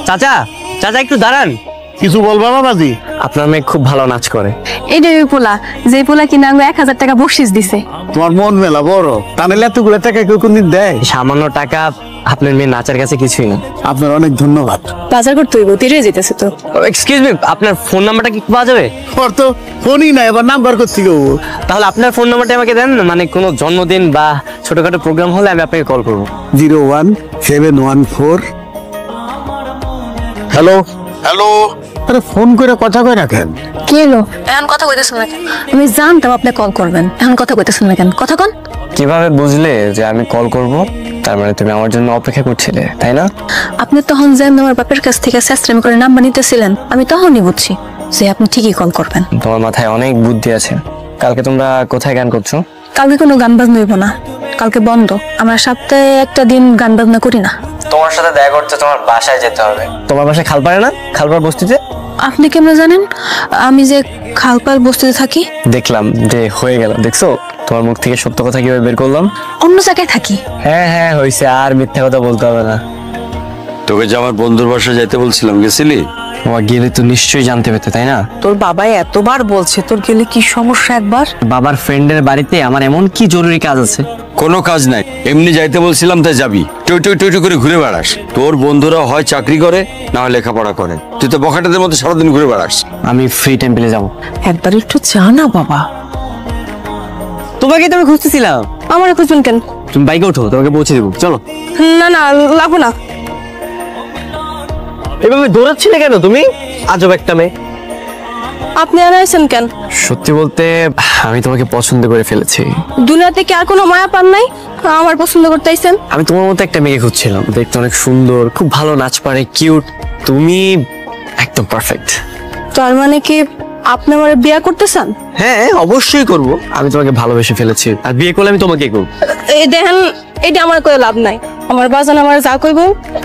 চাচা, চাচা একটু দাঁড়ান। কিছু বলবা বাবাজি? আপনার মেয়ে খুব ভালো নাচ করে। এইটাই ওই পোলা, যে পোলা কিনা 1000 টাকা বকশিস দিছে। তোমার মন মেলা বড়, তাহলে এতগুলো টাকা কেউ কোনদিন দেয়? সামান্য টাকা আপনার মেয়ে নাচের কাছে কিছুই না। আপনার অনেক ধন্যবাদ। বাজার করতে হইব, দেরি হয়ে যেতেছে তো। এক্সকিউজ মি, আপনার ফোন নাম্বারটা কি পাওয়া যাবে? ওর তো ফোনই নাই, এবার নাম্বার করছি গো। তাহলে আপনার ফোন নাম্বারটা আমাকে দেন, মানে কোনো জন্মদিন বা ছোটখাটো প্রোগ্রাম হলে আমি আপনাকে কল করবো। 01714। Hello hello. আরে ফোন করে কথা কয় না কেন? কি হলো? এখন কথা কইতেছেন না কেন? আমি জানতাম আপনি কল করবেন, এখন কথা কইতেছেন না কেন? কথা কন। কিভাবে বুঝলে যে আমি কল করব? তার মানে তুমি আমার জন্য অপেক্ষা করছিলে, তাই না? আপনি তখন যে আমার বাপের কাছ থেকে স্যাস্ট্রামি করে নাম্বার নিতেছিলেন, আমি তখনই বুঝছি যে আপনি ঠিকই কল করবেন। তোমার মাথায় অনেক বুদ্ধি আছে। কালকে তোমরা কোথায় গান করছো? কালকে কোনো গান বাজনা হইব না, কালকে বন্ধ। আমরা সপ্তাহে একটা দিন গান বাজনা করি না। তোমার সাথে দেখা করতে তোমার বাসায় যেতে হবে। তোমার বাসায় খালপাড়ে না? খালপাড় বস্তিতে। আপনি কেমন জানেন আমি যে খালপাল বস্তিতে থাকি? দেখলাম যে হয়ে গেল। দেখছো তোমার মুখ থেকে সত্য কথা কিভাবে বের করলাম? অন্য জায়গায় থাকি। হ্যাঁ হ্যাঁ হয়েছে, আর মিথ্যা কথা বলতে হবে না। তোকে যে আমার বন্ধুর বাসায় যাইতে বলছিলাম, গেছিলি? তোমার গেলে তো নিশ্চয়ই জানতে পেতে, তাই না? তোর বাবা এতবার বলছে তোর গেলে কি সমস্যা একবার? বাবার ফ্রেন্ডের বাড়িতে আমার এমন কি জরুরি কাজ আছে? কোনো কাজ নাই, এমনি যাইতে বলছিলাম তাই যাবি। টই টই টই টই করে ঘুরে বেড়াস। তোর বন্ধুরা হয় চাকরি করে না হয় লেখাপড়া করে, তুই তো বখাটেদের মধ্যে সারাদিন ঘুরে বেড়াস। আমি ফ্রি টেম্পলে যাব। একবার একটু চা না বাবা। তোমাকে তো আমি খুঁজতেছিলাম। আমার খুঁজবেন কেন? তুমি বাইকে ওঠো, তোমাকে পৌঁছে দেবো, চলো। না না, লাগবো না। এভাবে দৌড়াচ্ছিলে কেন তুমি? আজব একটা মেয়ে। আপনি আর আইছেন কেন? সত্যি বলতে আমি তোমাকে পছন্দ করে ফেলেছি। দুনিয়াতে কি আর কোনো মায়া পান নাই আমার পছন্দ করতে আইছেন? আমি তোমার মতো একটা মেয়ে খুঁজছিলাম, দেখতে অনেক সুন্দর, খুব ভালো নাচ পারে, কিউট। তুমি একদম পারফেক্ট। তার মানে কি আপনি আমার বিয়ে করতে চান? হ্যাঁ অবশ্যই করব। আমি তোমাকে ভালোবেসে ফেলেছি, আর বিয়ে করলে আমি তোমাকে করব। এই দেখেন, এটা আমার কোনো লাভ নাই। আমার বাজান আমার যা কইব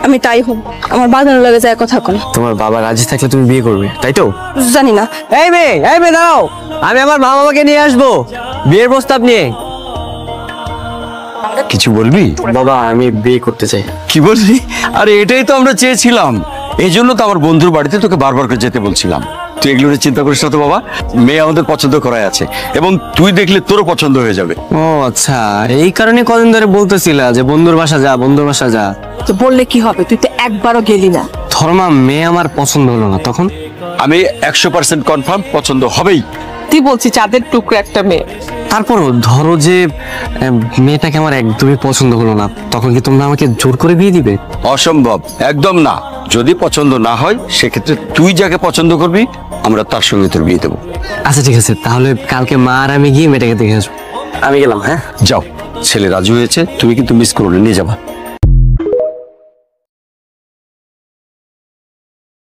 আমি তাই হব। আমার বাজানের লগে যায় কথা কোন। তোমার বাবা রাজি থাকলে তুমি বিয়ে করবে, তাই তো? জানি না। এই মেয়ে দাঁড়াও, আমি আমার মা বাবাকে নিয়ে আসবো বিয়ের প্রস্তাব নিয়ে। কিছু বলবি? বাবা আমি বিয়ে করতে চাই। কি বললি? আরে এটাই তো আমরা চেয়েছিলাম, এই জন্য তো আমার বন্ধুর বাড়িতে তোকে বারবার করে যেতে বলছিলাম। তুই এগুলো নিয়ে চিন্তা করিস না তো বাবা, মেয়ে আমাদের পছন্দ করাই আছে, এবং তুই দেখলে তোরও পছন্দ হয়ে যাবে। ও আচ্ছা, এই কারণে কদিন ধরে বলতেছিলা যে বন্ধুর বাসা যা, বন্ধুর বাসা যা। তো বললে কি হবে, তুই তো একবারও গেলি না। ধর্মা, মেয়ে আমার পছন্দ হলো না, তখন? আমি 100% কনফার্ম পছন্দ হবেই। তুই বলছি চাঁদের টুকরো একটা মেয়ে। তারপরও ধরো যে মেয়েটাকে আমার একদমই পছন্দ হলো না, তখন কি তোমরা আমাকে জোর করে বিয়ে দিবে? অসম্ভব, একদম না। যদি পছন্দ না হয় সেক্ষেত্রে তুই যাকে পছন্দ করবি আমরা তার সঙ্গে তোর বিয়ে দেবো। আচ্ছা ঠিক আছে, তাহলে কালকে মা আর আমি গিয়ে মেয়েটাকে দেখে আসবো। আমি গেলাম। হ্যাঁ যাও, ছেলে রাজি হয়েছে, তুমি কিন্তু মিস করো না, নিয়ে যাবা।